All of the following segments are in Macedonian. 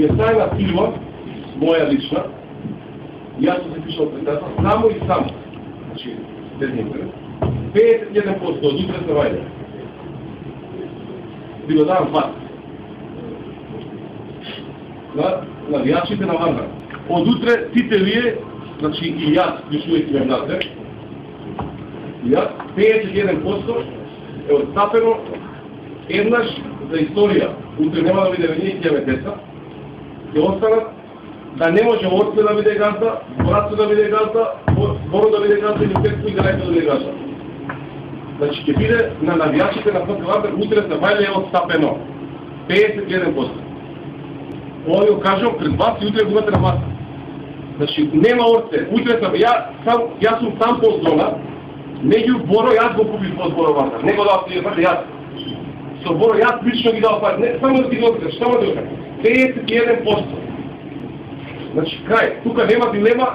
е тајна фирма, моја лична, јас се пишал председател, само и само, значи, без интерес, 51% од утре се вајде. Ви го давам факт. На навијачите на Варна. Од утре сите вие, значи и јас, вишувајќи ме внатре, јас, 51% е отстапено еднаш за историја. Утре нема да биде вењејќијаме деца, ќе останат да не може Орце да биде газда, Братце да биде газда, Боро да биде газда или Петко и Гајка да биде газда. Значи ќе биде на навијачите на ФК Вардар утре за Вајле е отстапено. 51%. Ова ја кажам пред вас и утре будете на вас. Значи нема Орце, утре сам, јас сум сам по зона, меѓу Боро јас го купив по Боро Вардар. Не го дав ти јас. Со Боро јас лично ги дав пари. Не само да ги докажам, што ма докажам? 51%. Значи крај, тука нема дилема.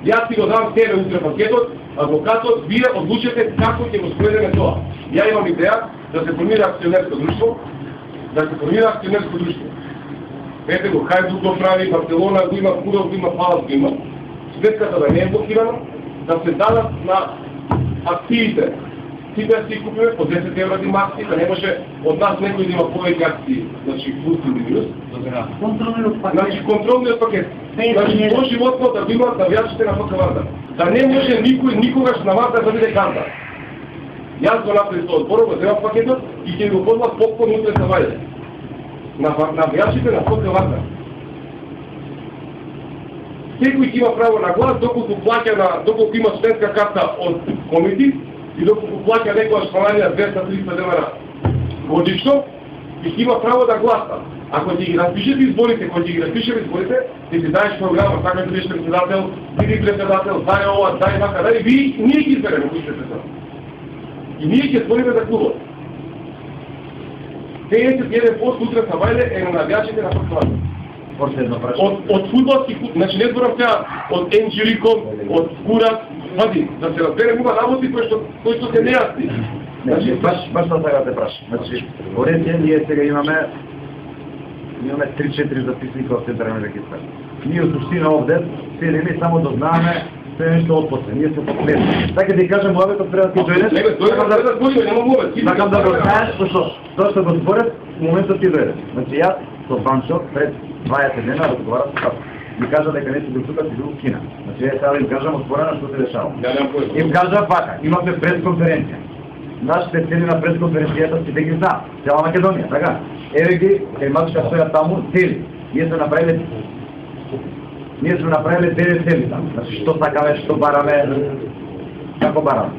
Јас ти го дам тебе утре пакетот, адвокатот, вие одлучете како ќе го спроведеме тоа. Ја имам идеја да се формира акционерско друштво, Ете го, Хајдук го прави, Барселона го има, Куров го има, Палас го има. Сметката да не е блокирана, да се дадат на акциите. Сите си купиме по 10 евро има акции, да не може од нас некој да има повеќе акции, значи плюс индивидус. Значи контролниот пакет. Значи поживотно да имат навијачите на ФК Вардар. Да не може никој никогаш на Вардар да биде кандар. Јас го направив тоа одборо, го земам пакетот и ќе го подла попкорн утре за Вајле. На навијачите на ФК Вардар. Секој има право на глас доколку плаќа доколку има членска карта од комити и доколку плаќа некоја чланарина 200-300 денара годишно и има право да гласа. Ако ќе ги распишете изборите, ќе ти даеш програма, така ќе бидеш председател, биди председател, дај ова, дај вака, дај ви, ние ги избереме кои сте председател. И ние ќе збориме за клубот. 51% утре на Вајле е на навијачите на ФК Вардар. Од фудбалски клуб, значи не зборам сега од Енџириком, од Курат, вади, да се разберем има работи кои што се нејасни. Значи, баш тоа сега те прашам. Значи, во Реција ние сега имаме 3-4 записника од Централен регистар. Ние од суштина овде седиме само да знаеме се нешто отпосле. Ние се подплесни. Така да ти кажем, муабетот треба да ти дојдеш. Сакам да го знаеш, тоа што го зборев, в моментот ти дојдеш. Значи јас со Банчо пред 20 дена разговарав со татко. Ми кажа дека не си бил тука, си бил в Кина. Значи сега им кажам отворено што се дешава. Им кажа вака, имаме пресконференција. Нашите цели на пресконференцијата сите ги знаат. Цела Македонија, така? Еве ги, кај стојат таму цели. Ние сме направиле 9 цели таму. Значи што сакаме, што бараме, како бараме.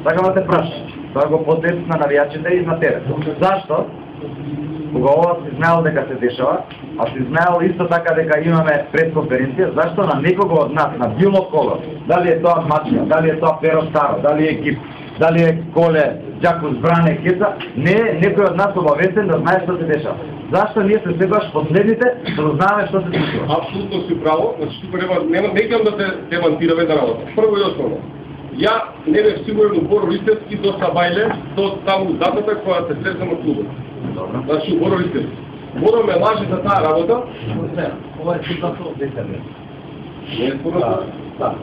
Сакам да те прашам. Тоа го подет на навијачите и на тебе. Зашто? Кога ова си знаел дека се дешава, а си знаел исто така дека имаме пресконференција, зашто на некого од нас, на било кого, дали е тоа Мачка, дали е тоа Перо Старо, дали е Екип, дали е Коле, Џакус, Бране, Кеца, не е некој од нас обавестен да знае што се дешава. Зашто ние се следваш последните да знаеме што се случува? Апсолутно си право, значи тука нема да се демантираме една работа. Прво и основно. Ја не бев сигурен у Боро Ристевски до Сабајле, до таму датата која се срещам од клубот. Значи у Боро Ристевски. Боро ме лажи за таа работа. Ова е цитато од ДСБ. Не е спорно? Да.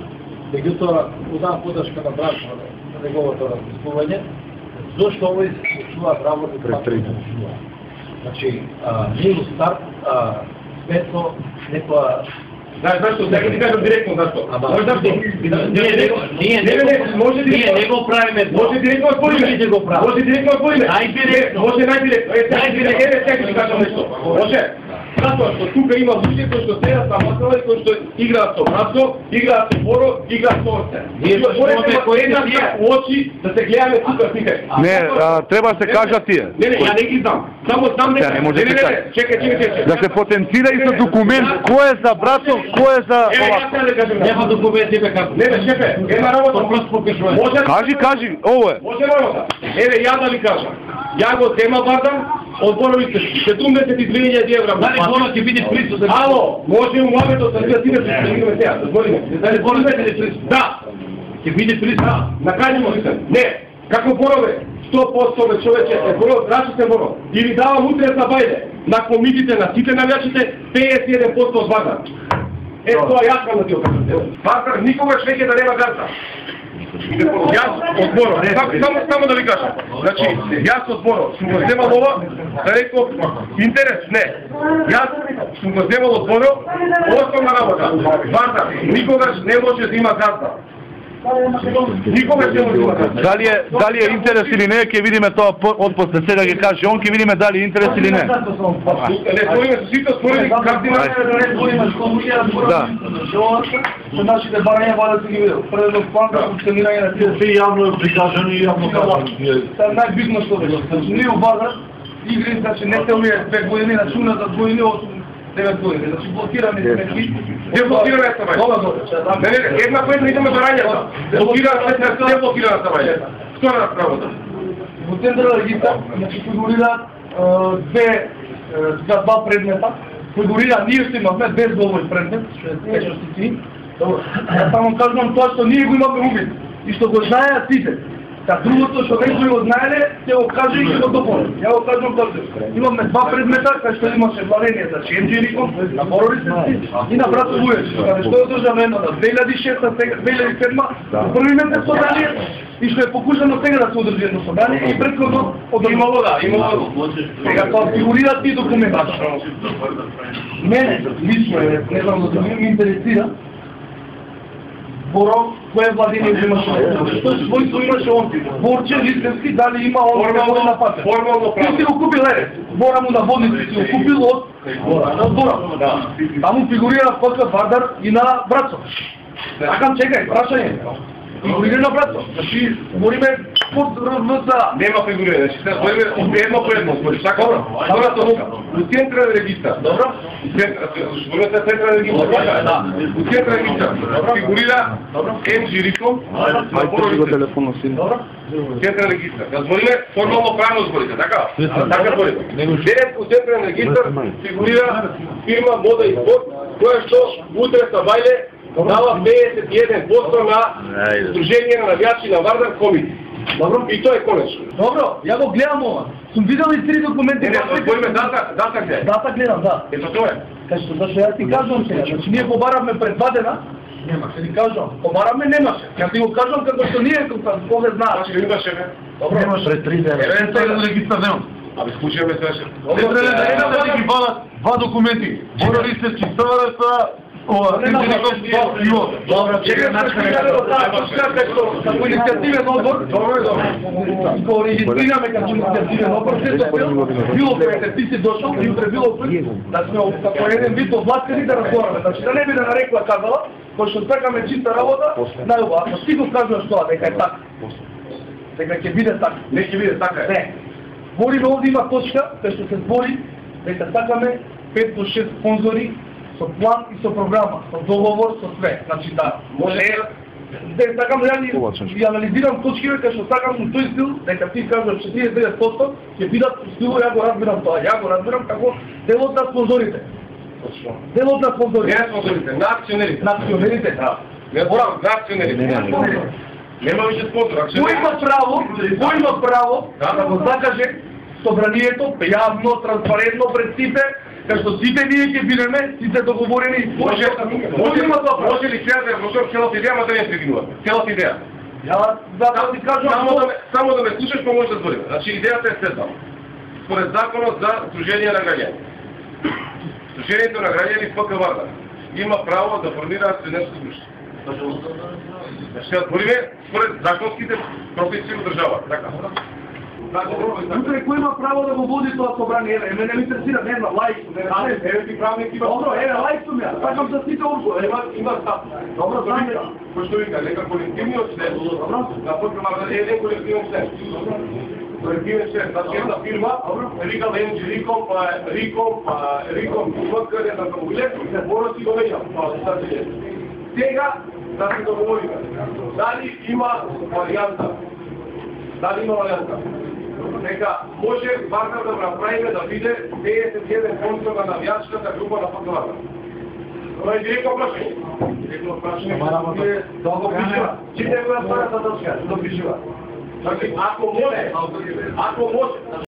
Меѓутоа, удам поддршка на Бранчо на неговото размислување, зошто овој се случуваат работи пред 3 години. Значи, ние у старт сме со некоја. Зашто? Нека ти кажам директно зашто. Може да ние не го правиме. Може директно од поиме. Може директно од поиме. Може најдиректно. Еве сега ти кажам нешто. Може. Затоа што тука има луѓе кои што седат на масата и кои што играат со Братко, играат со Боро, играат со Орце. Ние можеме кој една очи да се гледаме тука сите. Не, треба да се кажат тие. Не, ја не ги знам. Само знам дека чекај. Да се потенцира и со документ кој е за Братко, кој е за овако. Нема документи како. Не, шефе, една работа просто покажуваме. Кажи, ова е. Може работа. Еве ја да ви кажам. Ја го зема Вардар, одборовите 72.000 евра. Дали Боро ќе биде присутен? Ало, може муабетот да ти да се сега, дозволиме. Дали Боро ќе биде присутен? Да. Ќе биде присутен? Накажемо се. Не. Како Борове, 100% човече, Боро, здраши се Боро. И ви давам утре за Бајле. на комитите на сите навијачите 51% од Вардар. Тоа јас сам да ти окажам. Вардар никогаш веќе да нема газда. Јас од Боро, само да ви кажам. Значи, јас од Боро сум го земал ова, да реков интерес, не. Јас сум го земал од Боро, основна работа. Вардар никогаш не може да има газда. Никогаш не може да има газда. Дали е интерес или не, ќе видиме тоа од после сега ќе каже он, ќе видиме дали е интерес или не. Не спориме со сите, спориме картина. Да. Со нашите барања валя се ги видел. Предно план за функционирање на тие се јавно е прикажано и јавно казано. Тоа е најбитно што е. Значи ние Вардар игри, значи не се овие 2 години, значи уната години, 9 години. Значи блокираме сметки. Не блокираме ставање. Не, една по една идеме барањата. Блокираме се блокираме ставање. Втора работа. Во центарот регистар, значи фигурираат два предмета. Фигурира, ние што имавме без овој предмет, што е тешки. Добро. Ја само кажувам тоа што ние го имаме убит и што го знаеат сите. Та другото што некои го знаеле, ќе го каже и ќе го дополни. Ја го кажувам тоа. Имавме два предмета, кај што имаше владение за Ченџериком, на Борорици и на Братко Вујеш. Каде што е одржано едно на 2006, 2007, први месец собрание и што е покушано сега да се одржи едно собрание и претходно Имало да, имало. Сега тоа фигурираат тие документи. Мене лично не знам да ми интересира Боро, кое владение го имаше? Што својство имаше он? Борче, Листевски, дали има он формално на патер? Формално право. Ти си го купил, Бора му на водници си го купил од Бора. Таму фигурира ФК Вардар и на Братсо. Акам, чекај, прашање. Фигурира на Братсо. Значи, говориме под РВС. Нема фигурира, значи се збориме едно по едно. Така, у централен регистар. Добро? Збориме се централен регистар. У централен регистар фигурира Ченџериком на Борорици. Добро? Централен регистар. Да збориме формално правно зборите, така? Така збориме. У централен регистар фигурира фирма Мода и спорт, која што утре са бајле дава 51% на Сдружение на навијачи на Вардар комити. Добро, и тоа е конечно. Добро, ја го гледам ова. Сум видел и 3 документи. Не, збориме дата где? Дата гледам, да. Ето тоа е. Кај што зашто ја ти кажувам сега, значи ние побаравме пред 2 дена, немаше, ти кажувам, побаравме немаше. Ја ти го кажувам како што ние кога знаат. Значи имаше бе. Добро. Немаш пред 3 дена. Евентуално регистар немам. Абе скучуваме се. Добро, да ги валат два документи. Боро Листевски, СВРС, Добро, чекај, како иницијативен одбор, го регистрираме како иницијативен одбор, било пред ти си дошол и утре било пред да сме како еден вид овластени да разговараме. Значи да не биде нарекла казала, кој што сакаме чиста работа, најубаво. Ако ти го кажуваш тоа, дека е така, дека ќе биде така, Не ќе биде така. не. Збориме овде има точка, кај што се збори дека сакаме 5 до 6 спонзори со план и со програма, со договор, со све. Значи да, може да сакам да ја анализирам точките кај што сакам во тој стил, дека ти кажуваш 49% ќе бидат стило, ја го разбирам тоа, ја го разбирам како делот на спонзорите. Делот на спонзорите. Не спонзорите, на акционерите. На акционерите, да. Не морам, на акционерите. Нема више спонзор, Кој има право да го закаже собранието јавно, транспарентно пред сите, кај што сите ние ќе бидеме, сите договорени и Може ли сега да разложам целата идеја, ма да не прегинува? Целата идеја. Ја да ти кажам Само да ме слушаш, па може да зборим. Значи идејата е следна. Според законот за Сдружение на граѓани. Сдружението на граѓани ФК Вардар има право да формира акционерско друштво. Значи да збориме според законските прописи во држава, така? Утре кој има право да го води тоа собрание? Мене не ме интересира, не знам, лаик сум, Еве ти правник има. Добро, лаик сум ја, сакам да сите орко, Има став. Добро, знам. Кој што вика, нека колективниот член, на ФК Вардар е еден колективен член. Колективен член, значи една фирма, вика Ченџериком, Риком, ФК, не знам како биле, се Боро си го веќам. Сега да се договориме. Дали има варијанта? Дека може Вардар да направиме да биде 51% на навијачката група на ФК Вардар. Тоа е директно прашање. Директно прашање. Долго пишува. Читај го на втората точка, допишува. Значи, ако може